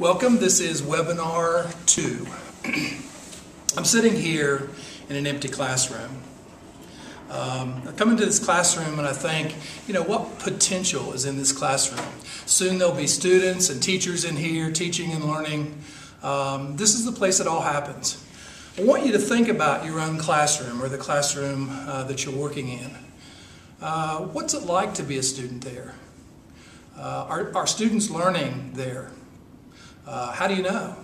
Welcome, this is webinar 2. I'm sitting here in an empty classroom. I come into this classroom and I think, what potential is in this classroom? Soon there'll be students and teachers in here teaching and learning. This is the place it all happens. I want you to think about your own classroom or the classroom that you're working in. What's it like to be a student there? Are students learning there? How do you know?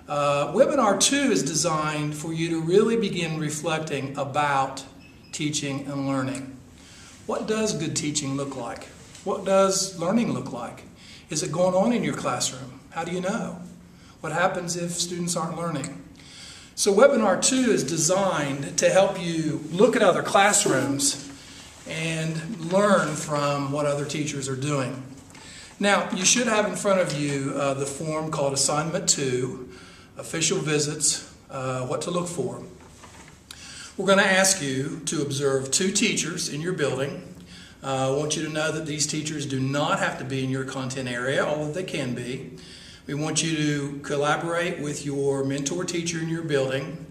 Webinar 2 is designed for you to really begin reflecting about teaching and learning. What does good teaching look like? What does learning look like? Is it going on in your classroom? How do you know? What happens if students aren't learning? So Webinar 2 is designed to help you look at other classrooms and learn from what other teachers are doing. Now, you should have in front of you the form called Assignment 2, Official Visits, what to look for. We're going to ask you to observe 2 teachers in your building. I want you to know that these teachers do not have to be in your content area, although they can be. We want you to collaborate with your mentor teacher in your building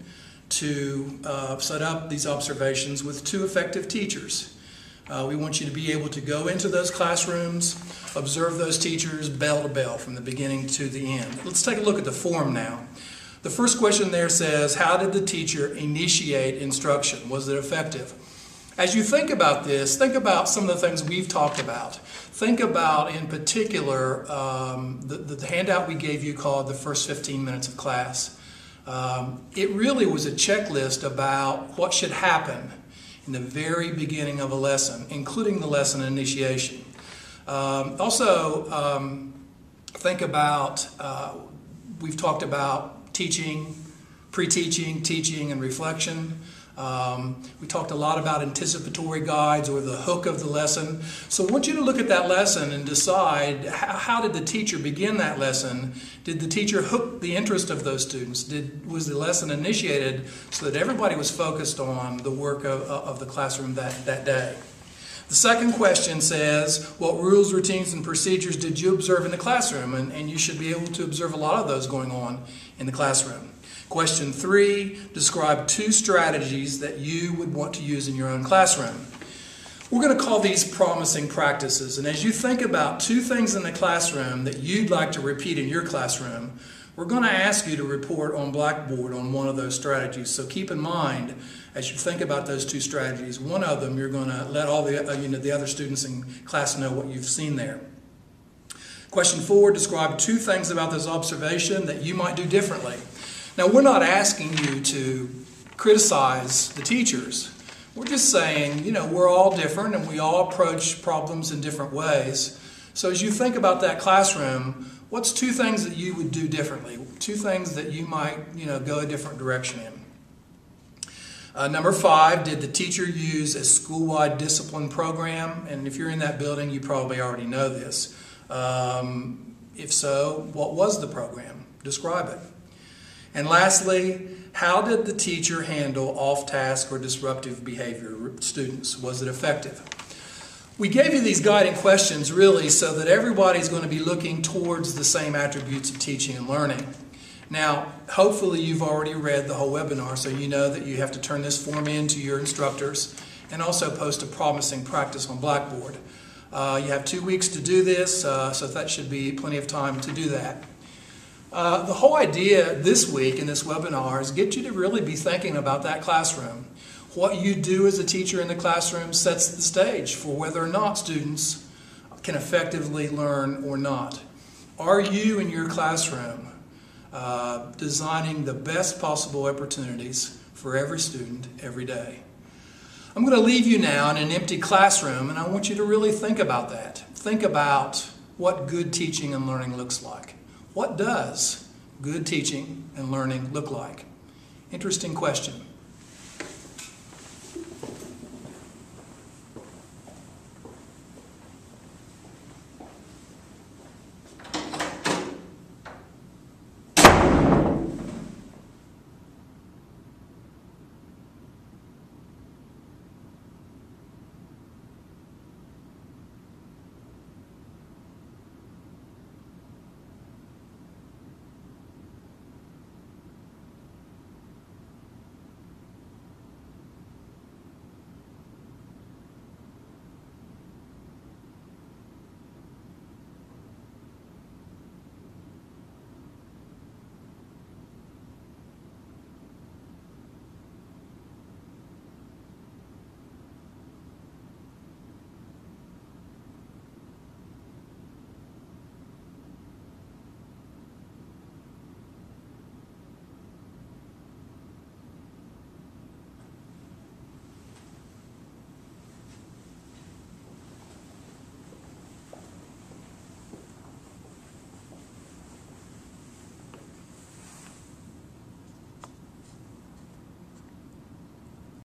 to set up these observations with 2 effective teachers. We want you to be able to go into those classrooms, observe those teachers bell to bell from the beginning to the end. Let's take a look at the form now. The first question there says, how did the teacher initiate instruction? Was it effective? As you think about this, think about some of the things we've talked about. Think about, in particular, the handout we gave you called the first 15 minutes of class. It really was a checklist about what should happen in the very beginning of a lesson, including the lesson initiation. Think about, we've talked about teaching, pre-teaching, teaching, and reflection. We talked a lot about anticipatory guides or the hook of the lesson. So I want you to look at that lesson and decide, how did the teacher begin that lesson? Did the teacher hook the interest of those students? Was the lesson initiated so that everybody was focused on the work of the classroom that day? The second question says, what rules, routines, and procedures did you observe in the classroom? And you should be able to observe a lot of those going on in the classroom. Question 3, describe 2 strategies that you would want to use in your own classroom. We're going to call these promising practices. And as you think about 2 things in the classroom that you'd like to repeat in your classroom, we're going to ask you to report on Blackboard on one of those strategies. So keep in mind, as you think about those 2 strategies, one of them you're going to let all the other students in class know what you've seen there. Question 4, describe 2 things about this observation that you might do differently. Now, we're not asking you to criticize the teachers. We're just saying, we're all different and we all approach problems in different ways. So as you think about that classroom, what's 2 things that you would do differently? 2 things that you might, go a different direction in. Number 5, did the teacher use a school-wide discipline program? And if you're in that building, you probably already know this. If so, what was the program? Describe it. And lastly, how did the teacher handle off-task or disruptive behavior with students? Was it effective? We gave you these guiding questions really so that everybody's going to be looking towards the same attributes of teaching and learning. Now, hopefully you've already read the whole webinar, so you know that you have to turn this form in to your instructors and also post a promising practice on Blackboard. You have 2 weeks to do this, so that should be plenty of time to do that. The whole idea this week in this webinar is get you to really be thinking about that classroom. What you do as a teacher in the classroom sets the stage for whether or not students can effectively learn or not. Are you in your classroom designing the best possible opportunities for every student every day? I'm going to leave you now in an empty classroom, and I want you to really think about that. Think about what good teaching and learning looks like. What does good teaching and learning look like? Interesting question.